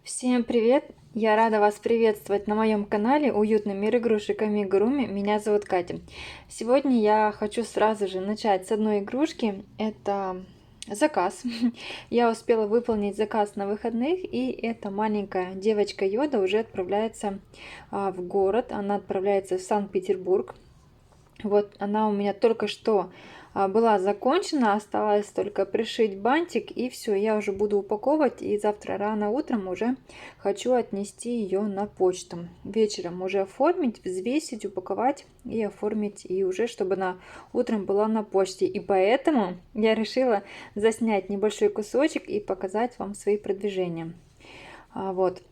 Всем привет! Я рада вас приветствовать на моем канале «Уютный мир игрушек Амигуруми». Меня зовут Катя. Сегодня я хочу сразу же начать с одной игрушки. Это заказ. Я успела выполнить заказ на выходных, и эта маленькая девочка Йода уже отправляется в город. Она отправляется в Санкт-Петербург. Вот она у меня только что была закончена, осталось только пришить бантик, и все, я уже буду упаковывать, и завтра рано утром уже хочу отнести ее на почту. Вечером уже оформить, взвесить, упаковать и оформить, и уже чтобы она утром была на почте. И поэтому я решила заснять небольшой кусочек и показать вам свои продвижения. Вот.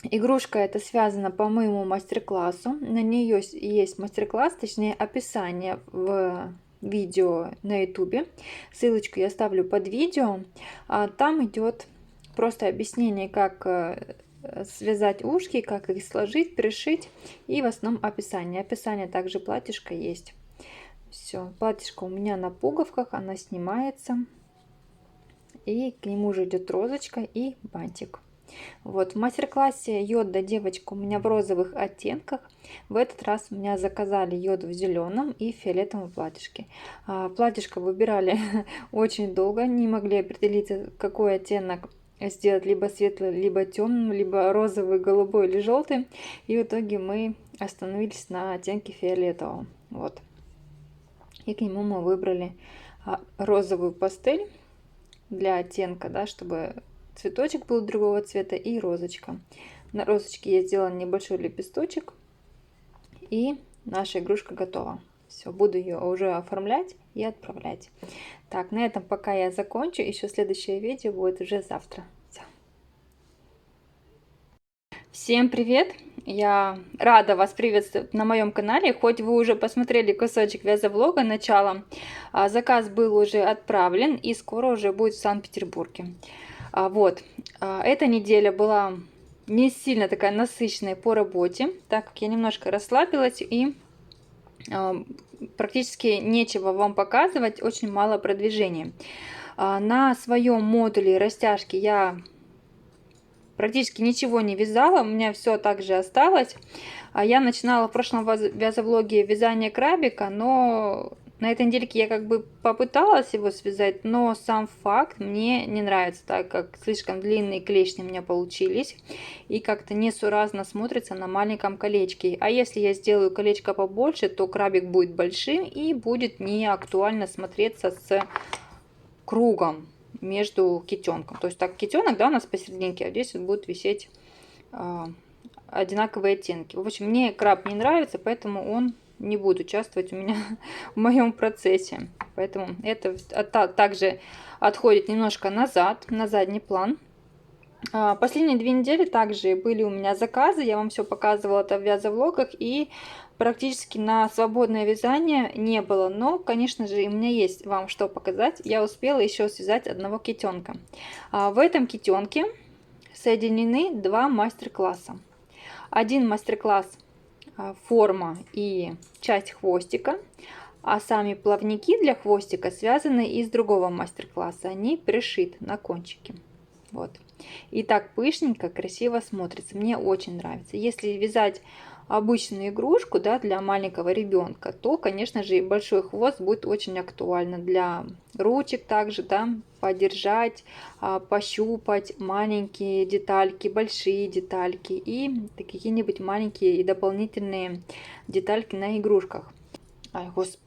Игрушка эта связана по моему мастер-классу. На нее есть мастер-класс, точнее описание в видео на ютубе. Ссылочку я оставлю под видео. Там идет просто объяснение, как связать ушки, как их сложить, пришить, и в основном описание. Описание также платьишко есть. Все, платьишко у меня на пуговках, она снимается, и к нему же идет розочка и бантик. Вот, в мастер-классе йода девочка у меня в розовых оттенках. В этот раз у меня заказали йоду в зеленом и фиолетовом платьишке. Платьишко выбирали очень долго, не могли определиться, какой оттенок сделать, либо светлый, либо темным, либо розовый, голубой или желтый. И в итоге мы остановились на оттенке фиолетового. Вот. И к нему мы выбрали розовую пастель для оттенка, да, чтобы цветочек был другого цвета и розочка. На розочке я сделала небольшой лепесточек, и наша игрушка готова. Все, буду ее уже оформлять и отправлять. Так, на этом пока я закончу. Еще следующее видео будет уже завтра. Всё. Всем привет! Я рада вас приветствовать на моем канале. Хоть вы уже посмотрели кусочек вязовлога начала, заказ был уже отправлен и скоро уже будет в Санкт-Петербурге. Вот, эта неделя была не сильно такая насыщенная по работе, так как я немножко расслабилась и практически нечего вам показывать, очень мало продвижения. На своем модуле растяжки я практически ничего не вязала, у меня все так же осталось. Я начинала в прошлом вязовлоге вязание крабика, но на этой недельке я как бы попыталась его связать, но сам факт мне не нравится, так как слишком длинные клешни у меня получились и как-то несуразно смотрится на маленьком колечке. А если я сделаю колечко побольше, то крабик будет большим и будет не актуально смотреться с кругом между китенком. То есть так китенок, да, у нас посерединке, а здесь вот будут висеть одинаковые оттенки. В общем, мне краб не нравится, поэтому он не будет участвовать у меня в моем процессе. Поэтому это также отходит немножко назад, на задний план. Последние 2 недели также были у меня заказы, я вам все показывала это в вязовлогах, и практически на свободное вязание не было. Но, конечно же, у меня есть вам что показать. Я успела еще связать одного китенка. В этом китенке соединены 2 мастер-класса. Один мастер-класс форма и часть хвостика, а сами плавники для хвостика связаны из другого мастер-класса. Они пришиты на кончике. Вот. И так пышненько, красиво смотрится. Мне очень нравится. Если вязать обычную игрушку, да, для маленького ребенка, то, конечно же, и большой хвост будет очень актуально для ручек также, да, подержать, пощупать маленькие детальки, большие детальки и какие-нибудь маленькие и дополнительные детальки на игрушках. Ай, господи.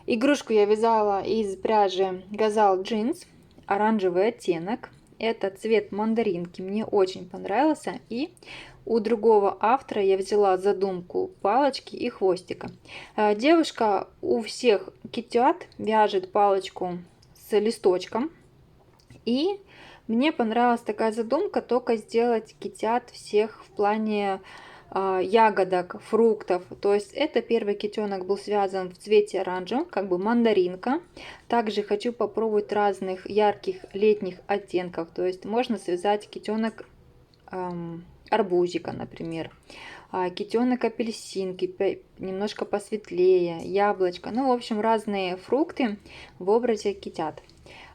Игрушку я вязала из пряжи Газал Jeans, оранжевый оттенок. Это цвет мандаринки, мне очень понравился. И у другого автора я взяла задумку палочки и хвостика. Девушка у всех китят вяжет палочку с листочком. И мне понравилась такая задумка, только сделать китят всех в плане ягодок, фруктов. То есть это первый китенок был связан в цвете оранжевым, как бы мандаринка. Также хочу попробовать разных ярких летних оттенков. То есть можно связать китенок арбузика, например, китенок апельсинки, немножко посветлее, яблочко. Ну, в общем, разные фрукты в образе китят.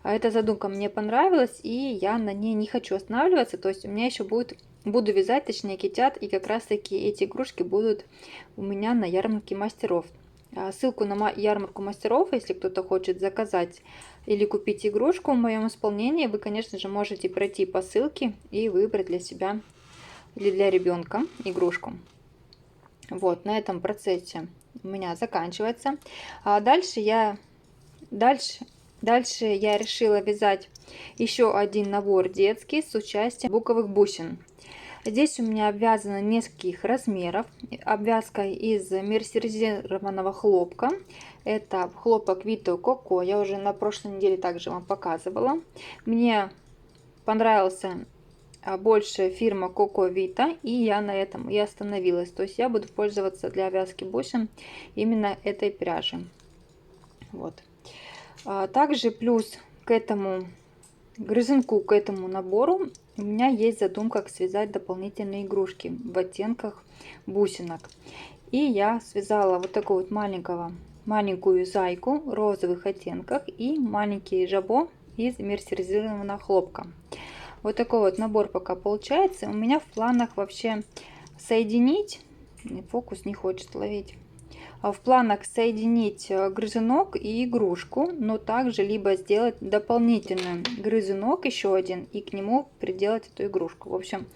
Эта задумка мне понравилась, и я на ней не хочу останавливаться. То есть у меня еще буду вязать, точнее китят, и как раз таки эти игрушки будут у меня на ярмарке мастеров. Ссылку на ярмарку мастеров, если кто-то хочет заказать или купить игрушку в моем исполнении, вы, конечно же, можете пройти по ссылке и выбрать для себя или для ребенка игрушку. Вот, на этом процессе у меня заканчивается. Дальше я решила вязать еще один набор детский с участием буковых бусин. Здесь у меня обвязано нескольких размеров. Обвязка из мерсеризированного хлопка. Это хлопок Vito Coco. Я уже на прошлой неделе также вам показывала. Мне понравился больше фирма Coco Vita, и я на этом и остановилась. То есть я буду пользоваться для вязки бусин именно этой пряжи. Вот. Также плюс к этому грызунку, к этому набору у меня есть задумка, как связать дополнительные игрушки в оттенках бусинок. И я связала вот такую вот маленькую зайку в розовых оттенках и маленький жабо из мерсеризированного хлопка. Вот такой вот набор пока получается. У меня в планах вообще соединить, фокус не хочет ловить, в планах соединить грызунок и игрушку, но также либо сделать дополнительный грызунок еще один и к нему приделать эту игрушку. В общем,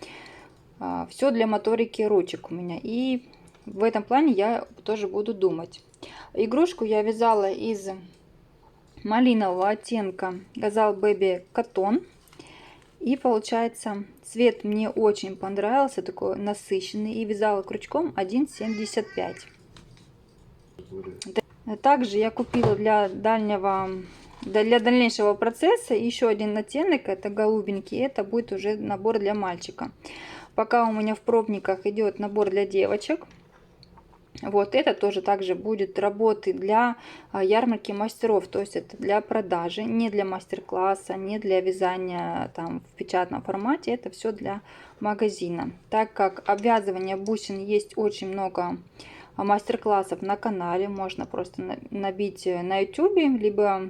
все для моторики ручек у меня. И в этом плане я тоже буду думать. Игрушку я вязала из малинового оттенка Gazal Baby Cotton. И получается, цвет мне очень понравился, такой насыщенный. И вязала крючком 1,75. Также я купила для дальнейшего процесса еще один оттенок, это голубенький. Это будет уже набор для мальчика. Пока у меня в пробниках идет набор для девочек. Вот это тоже также будет работы для ярмарки мастеров, то есть это для продажи, не для мастер-класса, не для вязания там в печатном формате, это все для магазина. Так как обвязывание бусин есть очень много мастер-классов на канале, можно просто набить на YouTube, либо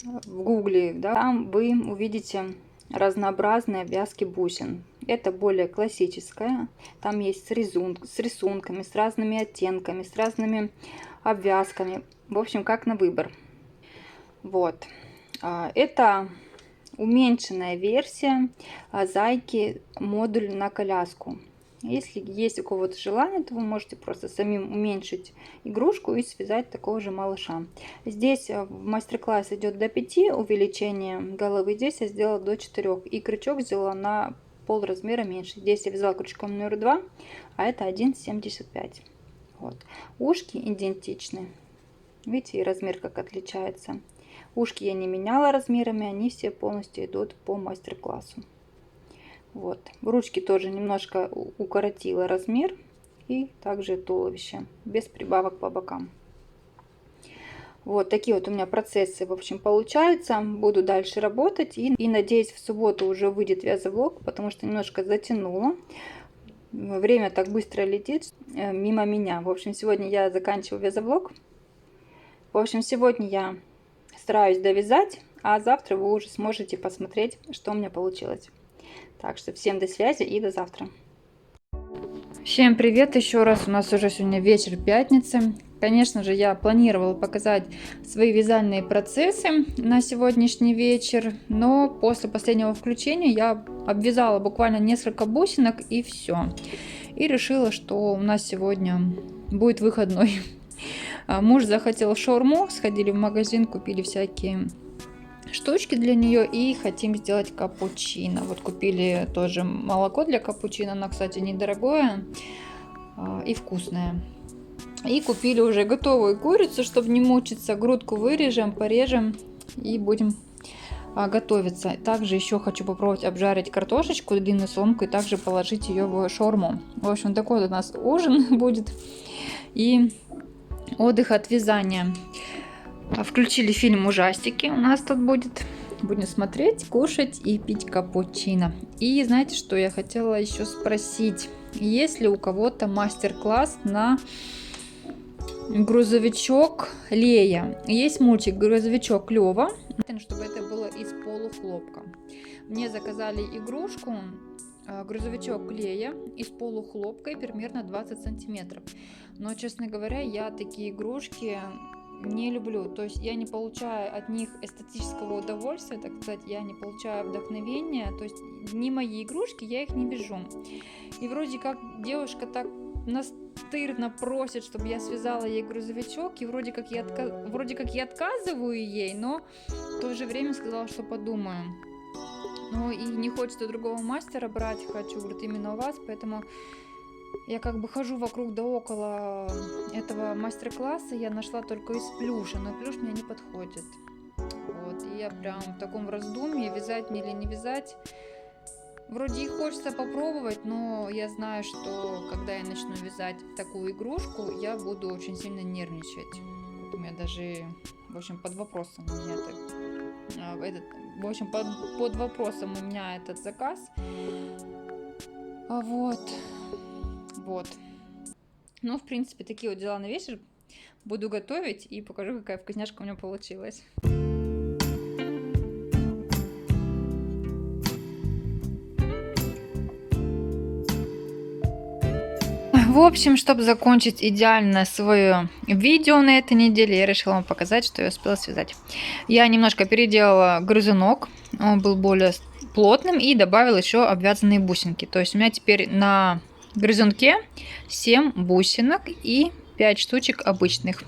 в гугле, да, там вы увидите разнообразные обвязки бусин. Это более классическая, там есть с рисунками, с разными оттенками, с разными обвязками, в общем, как на выбор. Вот, это уменьшенная версия зайки, модуль на коляску. Если есть у кого-то желание, то вы можете просто самим уменьшить игрушку и связать такого же малыша. Здесь в мастер-класс идет до 5 увеличения головы, здесь я сделала до 4. И крючок сделала на пол размера меньше. Здесь я вязала крючком номер 2, а это 1,75. Вот. Ушки идентичны. Видите, и размер как отличается. Ушки я не меняла размерами, они все полностью идут по мастер-классу. Вот. Ручки тоже немножко укоротила размер. И также туловище, без прибавок по бокам. Вот такие вот у меня процессы, в общем, получаются. Буду дальше работать. И надеюсь, в субботу уже выйдет вязовлог, потому что немножко затянуло. Время так быстро летит мимо меня. В общем, сегодня я заканчиваю вязовлог. В общем, сегодня я стараюсь довязать, а завтра вы уже сможете посмотреть, что у меня получилось. Так что всем до связи и до завтра. Всем привет еще раз. У нас уже сегодня вечер пятницы. Конечно же, я планировала показать свои вязальные процессы на сегодняшний вечер, но после последнего включения я обвязала буквально несколько бусинок и все. И решила, что у нас сегодня будет выходной. Муж захотел шаурму, сходили в магазин, купили всякие штучки для нее и хотим сделать капучино. Вот купили тоже молоко для капучино, оно, кстати, недорогое и вкусное. И купили уже готовую курицу, чтобы не мучиться. Грудку вырежем, порежем и будем готовиться. Также еще хочу попробовать обжарить картошечку, длинную соломку, и также положить ее в шаурму. В общем, такой у нас ужин будет и отдых от вязания. Включили фильм ужастики, у нас тут будет. Будем смотреть, кушать и пить капучино. И знаете, что я хотела еще спросить? Есть ли у кого-то мастер-класс на грузовичок Лея? Есть мультик «Грузовичок Лева». Чтобы это было заказали игрушку, грузовичок клея из полухлопка примерно 20 сантиметров. Но, честно говоря, я такие игрушки не люблю. То есть я не получаю от них эстетического удовольствия, так сказать, я не получаю вдохновения. То есть не мои игрушки, я их не вяжу. И вроде как девушка так настырно просит, чтобы я связала ей грузовичок, и вроде как я отказываю ей, но в то же время сказала, что подумаю. Ну и не хочется другого мастера брать, хочу, говорит, именно у вас, поэтому я как бы хожу вокруг да около этого мастер-класса, я нашла только из плюша, но плюш мне не подходит. Вот, и я прям в таком раздумье, вязать мне или не вязать. Вроде и хочется попробовать, но я знаю, что когда я начну вязать такую игрушку, я буду очень сильно нервничать. Вот у меня даже, в общем, под вопросом у меня под вопросом у меня этот заказ. Вот. Ну, в принципе, такие вот дела на вечер. Буду готовить и покажу, какая вкусняшка у меня получилась. В общем, чтобы закончить идеально свое видео на этой неделе, я решила вам показать, что я успела связать. Я немножко переделала грызунок, он был более плотным, и добавила еще обвязанные бусинки. То есть у меня теперь на грызунке 7 бусинок и 5 штучек обычных.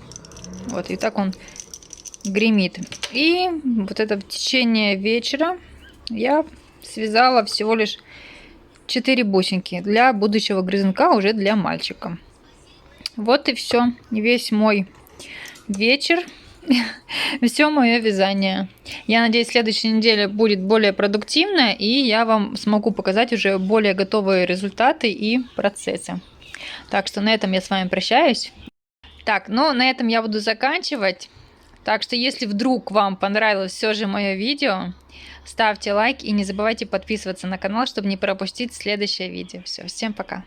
Вот, и так он гремит. И вот это в течение вечера я связала всего лишь 4 бусинки для будущего грызунка, уже для мальчика. Вот и все. Весь мой вечер. Все мое вязание. Я надеюсь, следующая неделя будет более продуктивная, и я вам смогу показать уже более готовые результаты и процессы. Так что на этом я с вами прощаюсь. Так, ну на этом я буду заканчивать. Так что если вдруг вам понравилось все же мое видео, ставьте лайк и не забывайте подписываться на канал, чтобы не пропустить следующее видео. Все, всем пока!